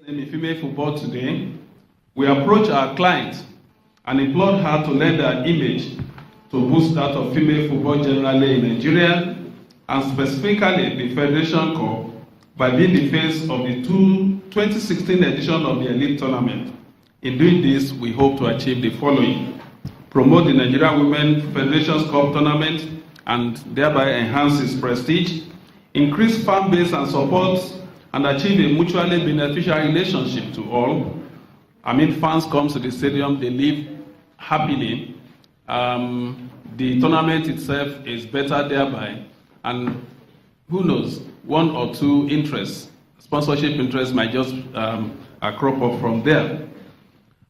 in female football today, we approach our clients and implored her to lend her image to boost that of female football generally in Nigeria, and specifically the Federation Cup, by being the face of the 2016 edition of the Elite Tournament. In doing this, we hope to achieve the following: promote the Nigeria Women Federation's Cup tournament and thereby enhance its prestige, increase fan base and support, and achieve a mutually beneficial relationship to all. I mean, fans come to the stadium, they leave happily. The tournament itself is better thereby, and who knows, one or two interests, sponsorship interests might just crop up from there.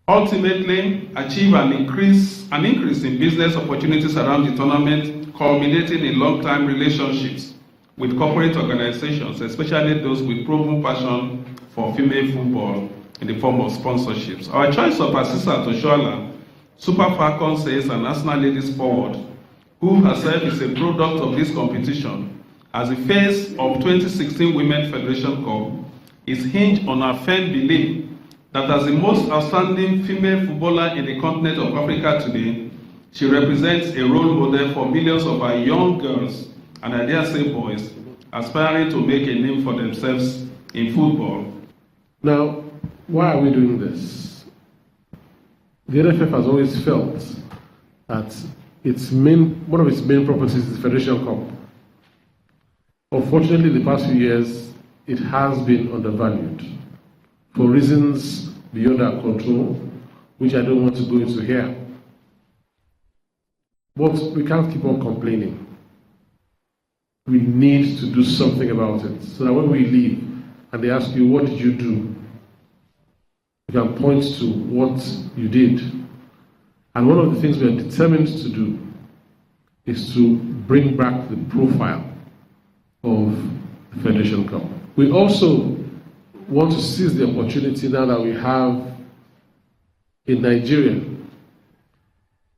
Ultimately, achieve an increase in business opportunities around the tournament, culminating in long-term relationships with corporate organizations, especially those with proven passion for female football in the form of sponsorships. Our choice of Asisat Oshoala, Super Falcons says an Arsenal ladies forward, who herself is a product of this competition, as the face of 2016 Women's Federation Cup, is hinged on her firm belief that as the most outstanding female footballer in the continent of Africa today, she represents a role model for millions of our young girls, and I dare say boys, aspiring to make a name for themselves in football. Now, why are we doing this? The NFF has always felt that one of its main properties is the Federation Cup. Unfortunately, the past few years, it has been undervalued for reasons beyond our control, which I don't want to go into here. But we can't keep on complaining. We need to do something about it, so that when we leave and they ask you, what did you do? You can point to what you did. And one of the things we are determined to do is to bring back the profile of the Federation Cup. We also want to seize the opportunity now that we have in Nigeria,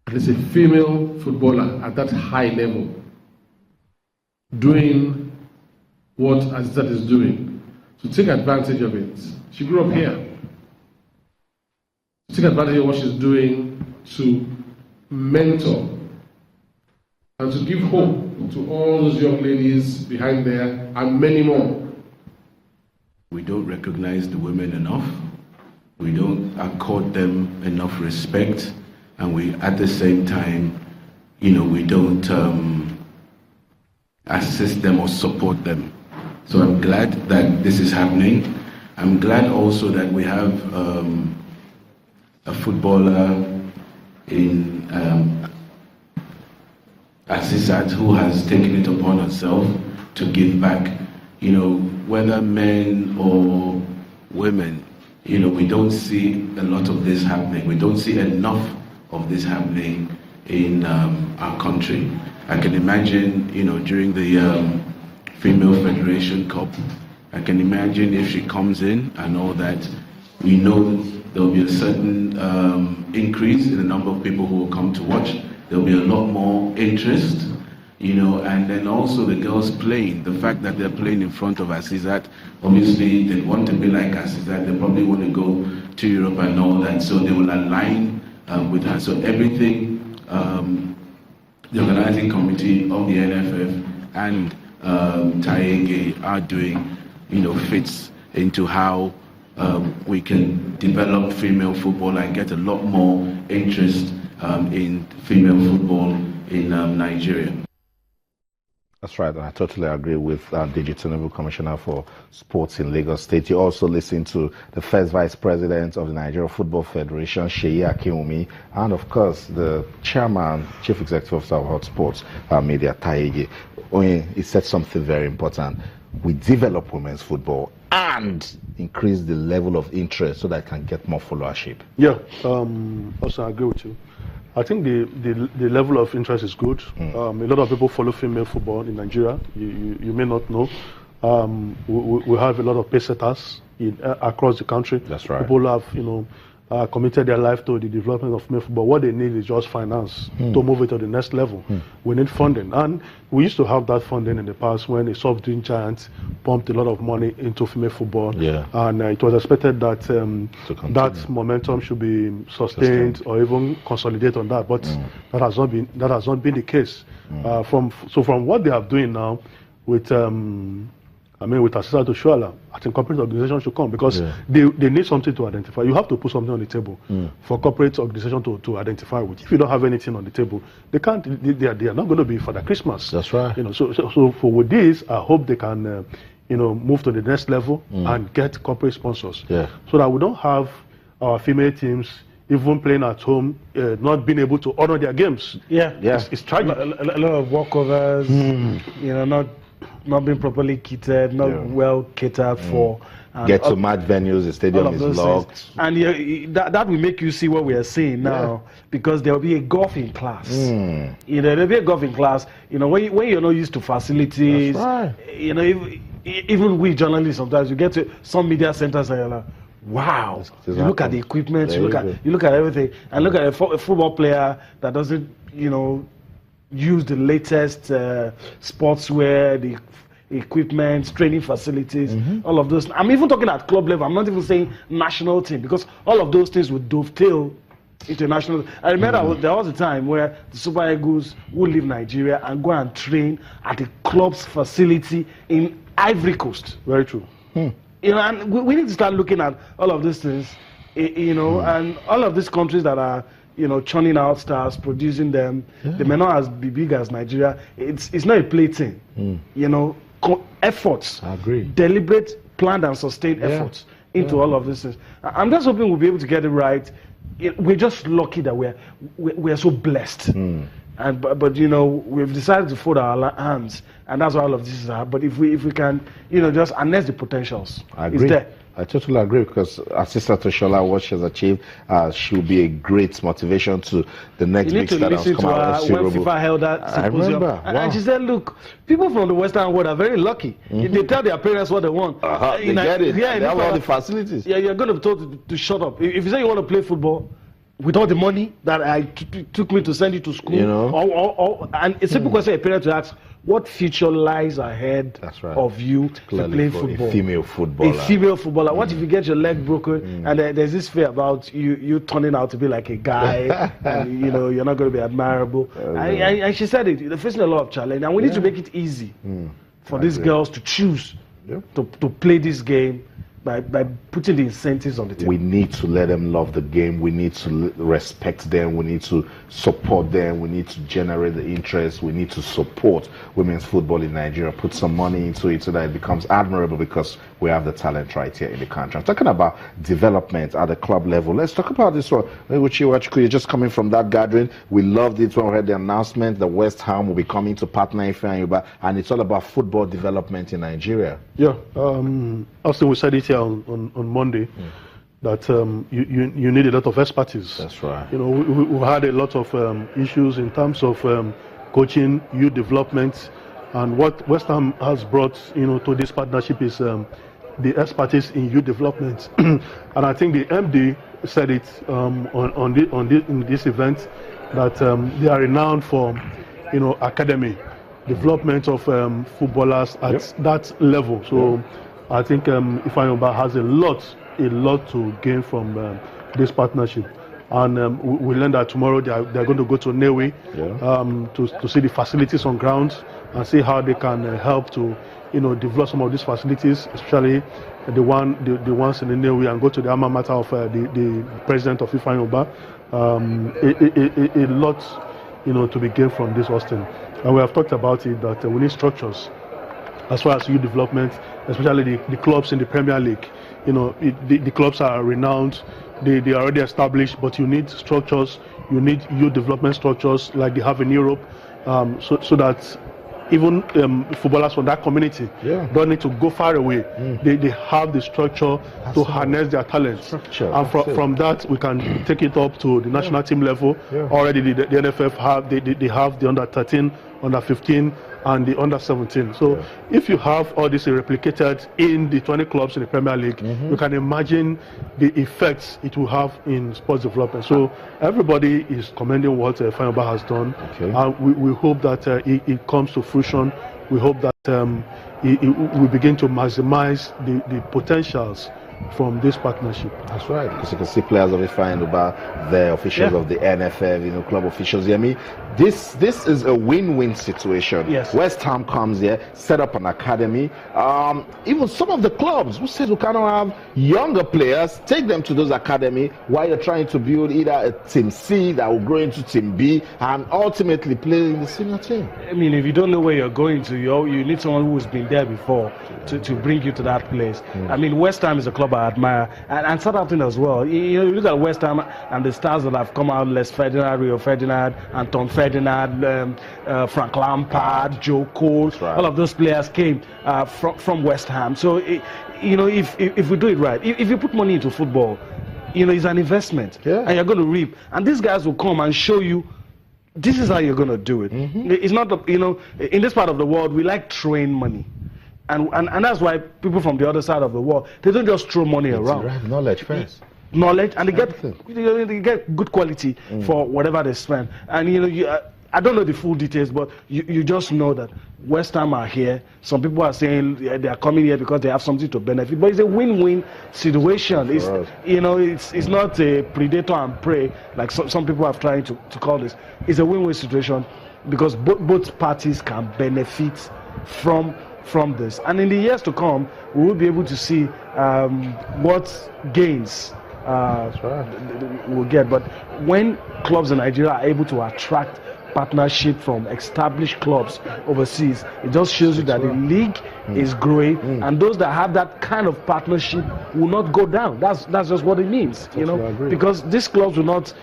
there's a female footballer at that high level doing what Asisat is doing, to take advantage of it. She grew up here. Take advantage of what she's doing to mentor and to give hope to all those young ladies behind there and many more. We don't recognize the women enough. We don't accord them enough respect, and we, at the same time, we don't assist them or support them. So I'm glad that this is happening. I'm glad also that we have a footballer in Asisat who has taken it upon herself to give back. Whether men or women, we don't see a lot of this happening. We don't see enough of this happening in our country. I can imagine, during the Female Federation Cup, I can imagine if she comes in and all that, we know there'll be a certain increase in the number of people who will come to watch. There'll be a lot more interest, and then also the girls playing. The fact that they're playing in front of Asisat, obviously they want to be like Asisat. They probably want to go to Europe and all that, so they will align with her. So everything the organizing committee of the NFF and Taege are doing, fits into how we can develop female football and get a lot more interest in female football in Nigeria. That's right, and I totally agree with Deji Tinubu, Commissioner for Sports in Lagos State. You also listen to the first Vice President of the Nigeria Football Federation, Seyi Akinwumi, and of course the Chairman, Chief Executive Officer of Hot Sports Media, Taege. He said something very important. We develop women's football and increase the level of interest so that it can get more followership. Yeah, also I agree with you. I think the level of interest is good. A lot of people follow female football in Nigeria. You may not know. We have a lot of pace setters across the country. That's right. People have committed their life to the development of female football. What they need is just finance to move it to the next level. We need funding. And we used to have that funding in the past when a soft-drink giant pumped a lot of money into female football. Yeah. And it was expected that that momentum should be sustained or even consolidate on that. But that has not been the case. From what they are doing now with with Asisa Toshuala, I think corporate organizations should come because they need something to identify. You have to put something on the table for corporate organization to identify with. If you don't have anything on the table, they can't. They are not going to be Father Christmas. That's right. So for with this, I hope they can move to the next level and get corporate sponsors. Yeah. So that we don't have our female teams even playing at home, not being able to honor their games. Yeah. It's tragic. A lot of walkovers. Not being properly kitted, not well catered for. Get to match venues, the stadium is locked. Things. And that will make you see what we are seeing now, because there will be a golfing class. There'll be a golfing class. When you're not used to facilities, That's right. Even we journalists sometimes you get to some media centers and you're like, wow. You look at the equipment, you look at everything, and look at a football player that doesn't, use the latest sportswear, the equipment, training facilities, all of those. I'm even talking at club level. I'm not even saying national team, because all of those things would dovetail international. I remember there was a time where the Super Eagles would leave Nigeria and go and train at the club's facility in Ivory Coast. Very true. And we need to start looking at all of these things, and all of these countries that are churning out stars, producing them. They may not be big as Nigeria. It's not a play thing. Efforts. I agree. Deliberate, planned and sustained efforts into all of these things. I'm just hoping we'll be able to get it right. We're just lucky that we're so blessed. But we've decided to fold our hands, and that's why all of this is happening. But if we can, just harness the potentials, I agree. It's there. I totally agree, because Asisa Toshuala, what she has achieved, she'll be a great motivation to the next big star that's come out. When FIFA held that symposium, and she said, "Look, people from the Western world are very lucky. If they tell their parents what they want, they get it. They have all the facilities. Yeah, you're going to be told to shut up. If you say you want to play football, with all the money that I took me to send you to school, and a simple question a parent to ask: what future lies ahead of you to play football? A female footballer. A female footballer. What if you get your leg broken and there's this fear about you turning out to be like a guy, and you're not going to be admirable? And she said it. They're facing a lot of challenge, and we need to make it easy for these girls to choose to play this game. By putting the incentives on the table. We need to let them love the game. We need to respect them. We need to support them. We need to generate the interest. We need to support women's football in Nigeria. Put some money into it so that it becomes admirable, because we have the talent right here in the country. I'm talking about development at the club level. Let's talk about this one. You're just coming from that gathering. We loved it when we heard the announcement that West Ham will be coming to partner Ifeanyi, and it's all about football development in Nigeria. Yeah. Also, we said it here on Monday that you need a lot of expertise. That's right. We had a lot of issues in terms of coaching, youth development, and what West Ham has brought to this partnership is the expertise in youth development. And I think the MD said it in this event that they are renowned for academy development of footballers at that level. So I think Ifeanyi has a lot to gain from this partnership. And we learned that tomorrow they're going to go to Newe to see the facilities on ground and see how they can help to develop some of these facilities, especially the ones in the Newe, and go to the alma mater of the president of Ifeanyi. A lot to be gained from this, Austin. And we have talked about it, that we need structures as far as youth development, especially the clubs in the Premier League. The clubs are renowned, they are already established, but you need structures, you need youth development structures like they have in Europe, so that even footballers from that community don't need to go far away. They have the structure to harness their talents. And from that, we can take it up to the national team level. Already the NFF have the under 13, under 15, and the under-17. So if you have all this replicated in the 20 clubs in the Premier League, you can imagine the effects it will have in sports development. So everybody is commending what Ifeanyi has done. We hope that it comes to fruition. We hope that we begin to maximize the potentials from this partnership. That's right. Because you can see players of Ifeanyi Ubah, the officials of the NFF, club officials. I mean, this is a win-win situation. Yes. West Ham comes here, set up an academy. Even some of the clubs who said we cannot have younger players, take them to those academy while you're trying to build either a team C that will grow into team B and ultimately play in the senior team. I mean, if you don't know where you're going to, you need someone who's been there before to bring you to that place. I mean, West Ham is a club I admire, and Southampton as well. You look at West Ham and the stars that have come out: Les Ferdinand, Rio Ferdinand, Anton Ferdinand, Frank Lampard, Joe Cole. Right. All of those players came from West Ham. So, if we do it right, if you put money into football, it's an investment, and you're going to reap. And these guys will come and show you, this is how you're going to do it. It's not, in this part of the world, we like throwing money. And that's why people from the other side of the world, they don't just throw money around. Right, knowledge first. Knowledge, and they get good quality for whatever they spend. And I don't know the full details, but you just know that West Ham are here. Some people are saying they are coming here because they have something to benefit, but it's a win-win situation. It's it's not a predator and prey like some people have tried to call this. It's a win-win situation because both parties can benefit from this, and in the years to come we will be able to see what gains we'll get. But when clubs in Nigeria are able to attract partnership from established clubs overseas, it just shows you that the league is growing, and those that have that kind of partnership will not go down. That's just what it means, because these clubs will not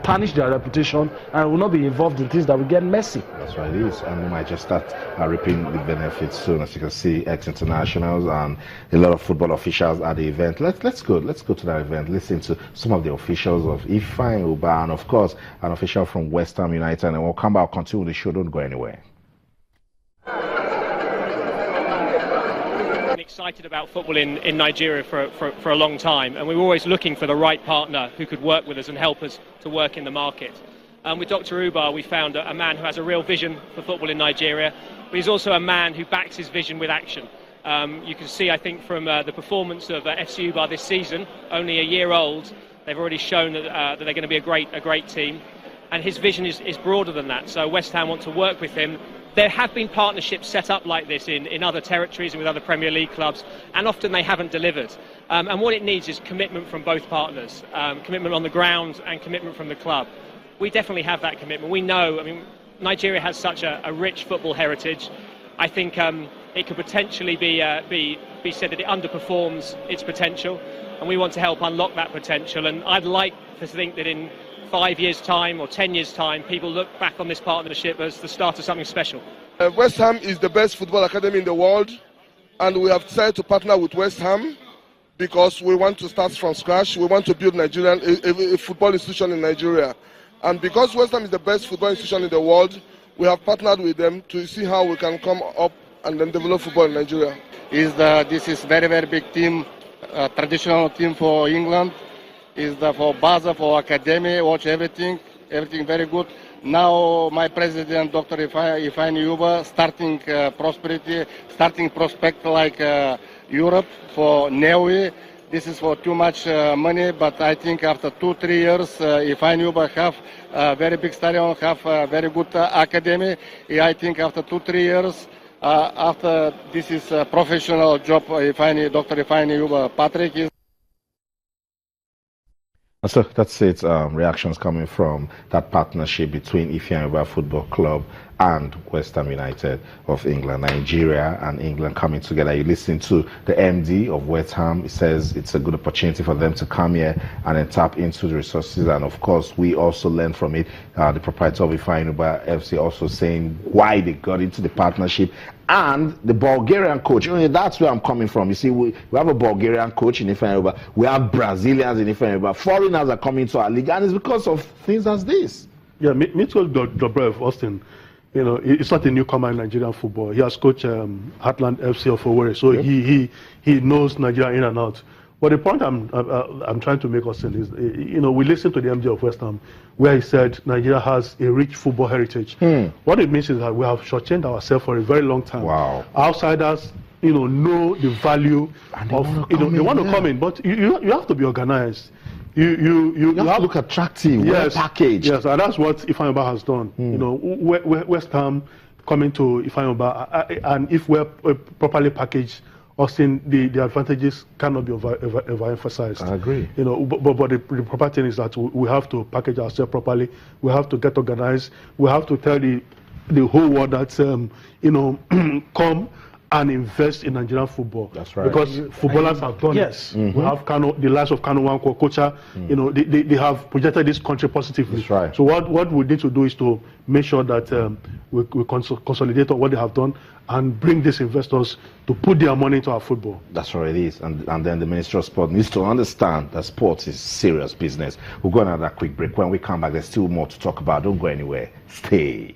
tarnish their reputation and will not be involved in things that will get messy. That's right, it is, and we might just start reaping the benefits soon. As you can see, ex-internationals and a lot of football officials at the event. Let's go to that event, listen to some of the officials of Ifeanyi Ubah, and of course an official from West Ham United, and we'll come back, continue the show. Don't go anywhere. Excited about football in Nigeria for a long time, and we were always looking for the right partner who could work with us and help us to work in the market. With Dr. Ubah, we found a man who has a real vision for football in Nigeria, but he's also a man who backs his vision with action. You can see, I think, from the performance of FC Ubah this season, only a year old, they've already shown that they're going to be a great team, and his vision is broader than that. So West Ham want to work with him. There have been partnerships set up like this in other territories and with other Premier League clubs, and often they haven't delivered. And what it needs is commitment from both partners, commitment on the ground and commitment from the club. We definitely have that commitment. We know, Nigeria has such a rich football heritage. I think it could potentially be said that it underperforms its potential, and we want to help unlock that potential. And I'd like to think that in 5 years' time or 10 years' time, people look back on this partnership as the start of something special. West Ham is the best football academy in the world, and we have decided to partner with West Ham because we want to start from scratch. We want to build a football institution in Nigeria. And because West Ham is the best football institution in the world, we have partnered with them to see how we can come up and then develop football in Nigeria. This is very big team, traditional team for England. Is for Baza, for academy, watch everything very good. Now my president, Dr. Ifeanyi Ubah, starting prosperity, starting prospect like Europe for Newe. This is for too much money, but I think after 2-3 years, Ifeanyi Ubah have a very big stadium, have a very good academy. I think after 2-3 years, after this is a professional job, Dr. Ifeanyi Ubah, Patrick is. So that's it. Reactions coming from that partnership between Ifeanyi Ubah Football Club and West Ham United of England. Nigeria and England coming together. You listen to the MD of West Ham. He says it's a good opportunity for them to come here and then tap into the resources. And of course, we also learn from it. The proprietor of Ifeanyi Ubah FC also saying why they got into the partnership. And the Bulgarian coach, that's where I'm coming from. You see, we have a Bulgarian coach in Ifeanyi Ubah. We have Brazilians in Ifeanyi Ubah. Foreigners are coming to our league, and it's because of things as this. Yeah, Mitchell Dobrev, Austin, You know, it's not a newcomer in Nigerian football. He has coached Heartland FC of Owerri, so he knows Nigeria in and out. But the point I'm trying to make us is, you know, we listened to the MD of West Ham, where he said Nigeria has a rich football heritage. What it means is that we have shortchanged ourselves for a very long time. Wow. Outsiders, you know the value of, you know, they want to come in, but you have to be organized. You have to look attractive, yes, well packaged. Yes, and that's what Ifeanyi has done. You know, West Ham coming to Ifeanyi, and if we're properly packaged, Austin, the advantages cannot be overemphasized. I agree. You know, but the proper thing is that we have to package ourselves properly. We have to get organized. We have to tell the whole world that you know, come and invest in Nigerian football. That's right. Because footballers have done yes. it. We have Kano, the likes of Kano Nwankwo, Kocha, you know, they have projected this country positively. That's right. So what we need to do is to make sure that we consolidate on what they have done and bring these investors to put their money into our football. That's what it is. And then the Ministry of Sport needs to understand that sports is serious business. We'll go on another quick break. When we come back, there's still more to talk about. Don't go anywhere. Stay.